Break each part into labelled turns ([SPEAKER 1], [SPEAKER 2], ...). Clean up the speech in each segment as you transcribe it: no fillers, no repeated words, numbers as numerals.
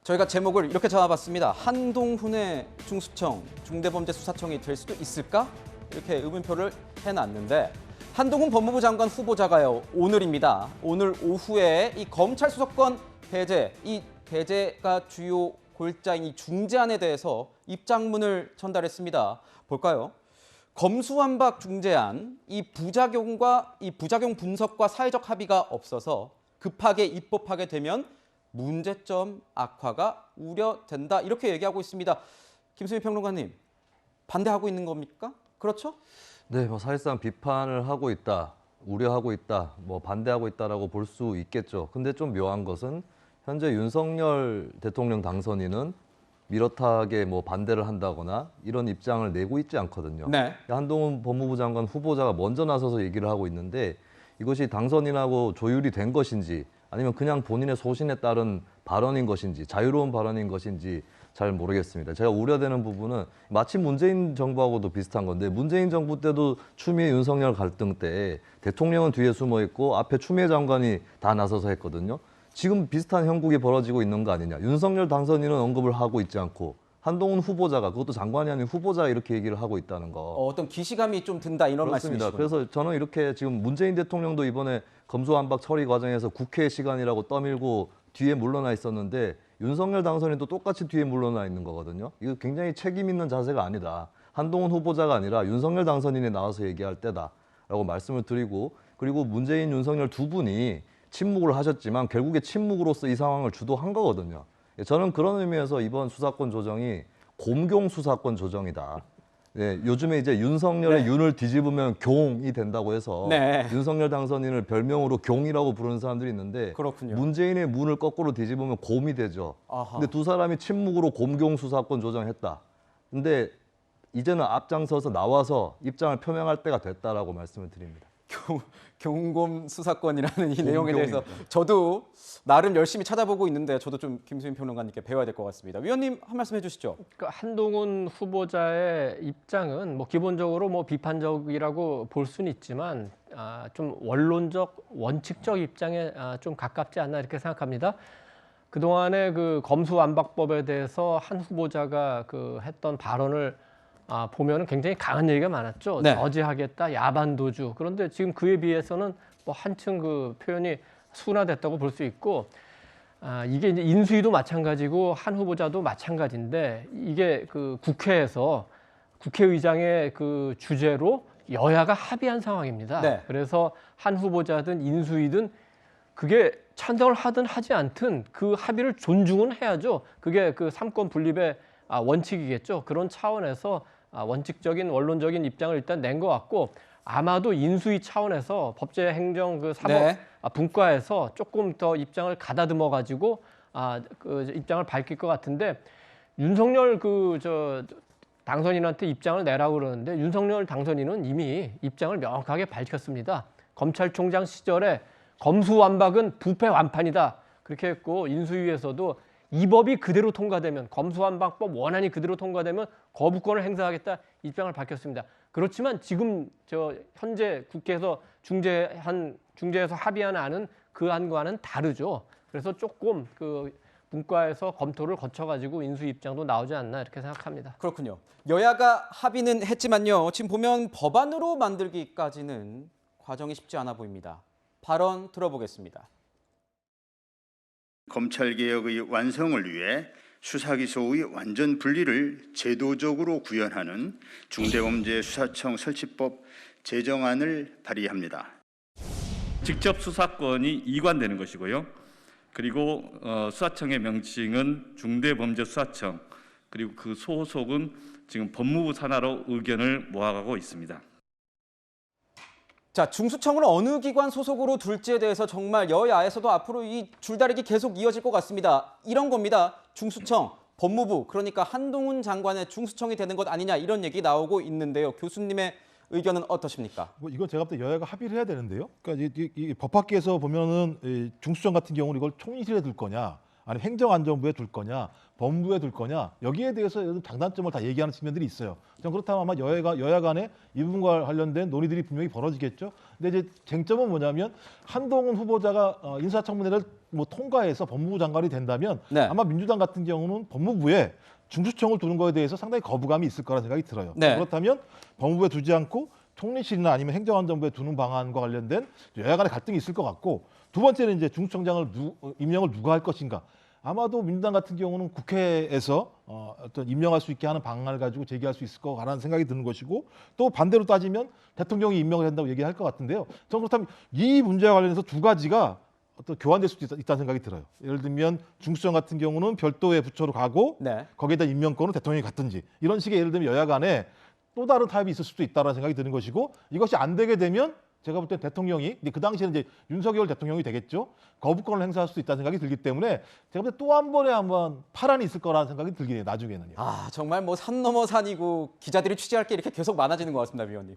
[SPEAKER 1] 저희가 제목을 이렇게 잡아봤습니다. 한동훈의 중수청, 중대범죄수사청이 될 수도 있을까? 이렇게 의문표를 해놨는데 한동훈 법무부 장관 후보자가요. 오늘입니다. 오늘 오후에 이 검찰 수사권 배제, 이 배제가 주요 골자인 이 중재안에 대해서 입장문을 전달했습니다. 볼까요? 검수완박 중재안, 이 부작용 분석과 사회적 합의가 없어서 급하게 입법하게 되면 문제점 악화가 우려된다. 이렇게 얘기하고 있습니다. 김수민 평론가님, 반대하고 있는 겁니까? 그렇죠?
[SPEAKER 2] 네, 사실상 비판을 하고 있다, 우려하고 있다, 반대하고 있다라고 볼 수 있겠죠. 근데 좀 묘한 것은 현재 윤석열 대통령 당선인은 미러하게 반대를 한다거나 이런 입장을 내고 있지 않거든요.
[SPEAKER 1] 네.
[SPEAKER 2] 한동훈 법무부 장관 후보자가 먼저 나서서 얘기를 하고 있는데 이것이 당선인하고 조율이 된 것인지 아니면 그냥 본인의 소신에 따른 발언인 것인지 자유로운 발언인 것인지 잘 모르겠습니다. 제가 우려되는 부분은 마치 문재인 정부하고도 비슷한 건데 문재인 정부 때도 추미애 윤석열 갈등 때 대통령은 뒤에 숨어 있고 앞에 추미애 장관이 다 나서서 했거든요. 지금 비슷한 형국이 벌어지고 있는 거 아니냐. 윤석열 당선인은 언급을 하고 있지 않고 한동훈 후보자가 그것도 장관이 아닌 후보자 이렇게 얘기를 하고 있다는 거.
[SPEAKER 1] 어떤 기시감이 좀 든다 이런
[SPEAKER 2] 그렇습니다.
[SPEAKER 1] 말씀이시죠?
[SPEAKER 2] 그래서 저는 이렇게 지금 문재인 대통령도 이번에 검수완박 처리 과정에서 국회 시간이라고 떠밀고 뒤에 물러나 있었는데 윤석열 당선인도 똑같이 뒤에 물러나 있는 거거든요. 이거 굉장히 책임 있는 자세가 아니다. 한동훈 후보자가 아니라 윤석열 당선인이 나와서 얘기할 때다라고 말씀을 드리고 그리고 문재인, 윤석열 두 분이 침묵을 하셨지만 결국에 침묵으로서 이 상황을 주도한 거거든요. 저는 그런 의미에서 이번 수사권 조정이 곰경 수사권 조정이다. 네, 요즘에 이제 윤석열의 윤을 뒤집으면 경이 된다고 해서 윤석열 당선인을 별명으로 경이라고 부르는 사람들이 있는데
[SPEAKER 1] 그렇군요.
[SPEAKER 2] 문재인의 문을 거꾸로 뒤집으면 곰이 되죠. 근데 두 사람이 침묵으로 곰경 수사권 조정했다. 근데 이제는 앞장서서 나와서 입장을 표명할 때가 됐다라고 말씀을 드립니다.
[SPEAKER 1] 경곰 수사권이라는 이 내용에 대해서 저도 나름 열심히 찾아보고 있는데 저도 좀 김수민 평론가님께 배워야 될 것 같습니다. 위원님 한 말씀 해주시죠.
[SPEAKER 3] 그러니까 한동훈 후보자의 입장은 기본적으로 비판적이라고 볼 수는 있지만 좀 원론적, 원칙적 입장에 좀 가깝지 않나 이렇게 생각합니다. 그동안에 그 검수완박법에 대해서 한 후보자가 했던 발언을 보면은 굉장히 강한 얘기가 많았죠.
[SPEAKER 1] 네.
[SPEAKER 3] 저지하겠다, 야반도주. 그런데 지금 그에 비해서는 한층 그 표현이 순화됐다고 볼 수 있고, 이게 이제 인수위도 마찬가지고 한 후보자도 마찬가지인데 이게 그 국회에서 국회의장의 그 주제로 여야가 합의한 상황입니다.
[SPEAKER 1] 네.
[SPEAKER 3] 그래서 한 후보자든 인수위든 그게 찬성을 하든 하지 않든 그 합의를 존중은 해야죠. 그게 그 삼권 분립의 원칙이겠죠. 그런 차원에서 원칙적인 원론적인 입장을 일단 낸 것 같고 아마도 인수위 차원에서 법제행정 그 사법 분과에서 조금 더 입장을 가다듬어 가지고 그 입장을 밝힐 것 같은데 윤석열 당선인한테 입장을 내라고 그러는데 윤석열 당선인은 이미 입장을 명확하게 밝혔습니다. 검찰총장 시절에 검수완박은 부패 완판이다 그렇게 했고 인수위에서도 이 법이 그대로 통과되면 검수완박법 원안이 그대로 통과되면 거부권을 행사하겠다 입장을 밝혔습니다. 그렇지만 지금 현재 국회에서 중재에서 합의한 안은 그 안과는 다르죠. 그래서 조금 그 분과에서 검토를 거쳐가지고 인수 입장도 나오지 않나 이렇게 생각합니다.
[SPEAKER 1] 그렇군요. 여야가 합의는 했지만요. 지금 보면 법안으로 만들기까지는 과정이 쉽지 않아 보입니다. 발언 들어보겠습니다.
[SPEAKER 4] 검찰개혁의 완성을 위해 수사기소의 완전 분리를 제도적으로 구현하는 중대범죄수사청 설치법 제정안을 발의합니다.
[SPEAKER 5] 직접 수사권이 이관되는 것이고요. 그리고 수사청의 명칭은 중대범죄수사청, 그리고 그 소속은 지금 법무부 산하로 의견을 모아가고 있습니다.
[SPEAKER 1] 자, 중수청을 어느 기관 소속으로 둘지에 대해서 정말 여야에서도 앞으로 이 줄다리기 계속 이어질 것 같습니다. 이런 겁니다. 중수청, 법무부, 그러니까 한동훈 장관의 중수청이 되는 것 아니냐 이런 얘기 나오고 있는데요. 교수님의 의견은 어떠십니까?
[SPEAKER 6] 이건 제가 볼 때 여야가 합의를 해야 되는데요. 그러니까 이 법학계에서 보면은 중수청 같은 경우는 이걸 총리실에 둘 거냐, 아니면 행정안전부에 둘 거냐, 법무부에 둘 거냐, 여기에 대해서 장단점을 다 얘기하는 측면들이 있어요. 전 그렇다면 아마 여야 간에 이 부분과 관련된 논의들이 분명히 벌어지겠죠. 근데 이제 쟁점은 뭐냐면 한동훈 후보자가 인사청문회를 뭐 통과해서 법무부 장관이 된다면
[SPEAKER 1] 네.
[SPEAKER 6] 아마 민주당 같은 경우는 법무부에 중수청을 두는 거에 대해서 상당히 거부감이 있을 거라는 생각이 들어요.
[SPEAKER 1] 네.
[SPEAKER 6] 그렇다면 법무부에 두지 않고 총리실이나 아니면 행정안전부에 두는 방안과 관련된 여야 간의 갈등이 있을 것 같고, 두 번째는 이제 중수청장을 임명을 누가 할 것인가. 아마도 민주당 같은 경우는 국회에서 어떤 임명할 수 있게 하는 방안을 가지고 제기할 수 있을 거라는 생각이 드는 것이고, 또 반대로 따지면 대통령이 임명을 한다고 얘기할 것 같은데요. 저는 그렇다면 이 문제와 관련해서 두 가지가 어떤 교환될 수도 있다는 생각이 들어요. 예를 들면 중수청 같은 경우는 별도의 부처로 가고
[SPEAKER 1] 네.
[SPEAKER 6] 거기에다 임명권은 대통령이 갖든지, 이런 식의 예를 들면 여야 간에 또 다른 타협이 있을 수도 있다는 생각이 드는 것이고, 이것이 안 되게 되면 제가 볼 때 대통령이, 그 당시에는 이제 윤석열 대통령이 되겠죠. 거부권을 행사할 수도 있다는 생각이 들기 때문에 제가 볼 때 또 한 번에 한번 파란이 있을 거라는 생각이 들긴 해요. 나중에는요.
[SPEAKER 1] 아, 정말 뭐 산 넘어 산이고 기자들이 취재할 게 이렇게 계속 많아지는 것 같습니다, 위원님.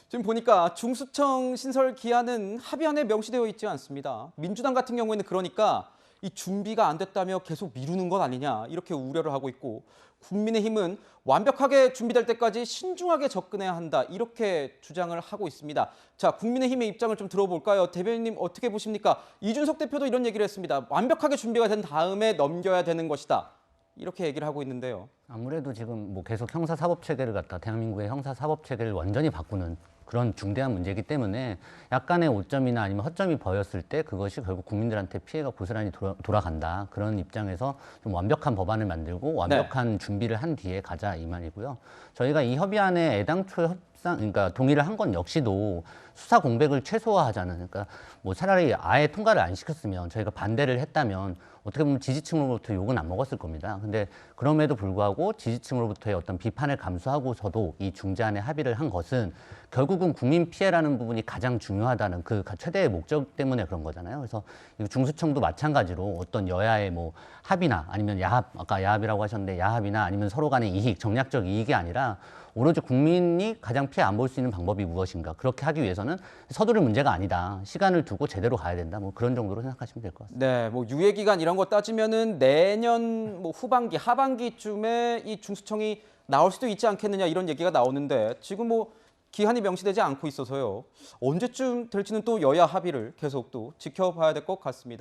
[SPEAKER 1] 지금 보니까 중수청 신설 기한은 합의안에 명시되어 있지 않습니다. 민주당 같은 경우에는 그러니까 이 준비가 안 됐다며 계속 미루는 것 아니냐, 이렇게 우려를 하고 있고, 국민의힘은 완벽하게 준비될 때까지 신중하게 접근해야 한다, 이렇게 주장을 하고 있습니다. 자, 국민의힘의 입장을 좀 들어볼까요? 대변인님 어떻게 보십니까? 이준석 대표도 이런 얘기를 했습니다. 완벽하게 준비가 된 다음에 넘겨야 되는 것이다, 이렇게 얘기를 하고 있는데요.
[SPEAKER 7] 아무래도 지금 뭐 계속 형사사법체계를 갖다 대한민국의 형사사법체계를 완전히 바꾸는 그런 중대한 문제이기 때문에 약간의 오점이나 아니면 허점이 보였을 때 그것이 결국 국민들한테 피해가 고스란히 돌아간다. 그런 입장에서 좀 완벽한 법안을 만들고 완벽한 준비를 한 뒤에 가자, 이 말이고요. 저희가 이 협의안에 애당초 그러니까 동의를 한 건 역시도 수사 공백을 최소화하자는, 그러니까 뭐 차라리 아예 통과를 안 시켰으면, 저희가 반대를 했다면 어떻게 보면 지지층으로부터 욕은 안 먹었을 겁니다. 근데 그럼에도 불구하고 지지층으로부터의 어떤 비판을 감수하고서도 이 중재안에 합의를 한 것은 결국은 국민 피해라는 부분이 가장 중요하다는 그 최대의 목적 때문에 그런 거잖아요. 그래서 중수청도 마찬가지로 어떤 여야의 뭐 합의나 아니면 야합, 아까 야합이라고 하셨는데 야합이나 아니면 서로 간의 이익, 정략적 이익이 아니라 오로지 국민이 가장 피해 안 볼 수 있는 방법이 무엇인가. 그렇게 하기 위해서는 서두를 문제가 아니다. 시간을 두고 제대로 가야 된다. 뭐 그런 정도로 생각하시면 될 것 같습니다.
[SPEAKER 1] 네, 뭐 유예 기간 이런 거 따지면은 내년 뭐 후반기, 하반기쯤에 이 중수청이 나올 수도 있지 않겠느냐, 이런 얘기가 나오는데 지금 뭐 기한이 명시되지 않고 있어서요. 언제쯤 될지는 또 여야 합의를 계속 또 지켜봐야 될 것 같습니다.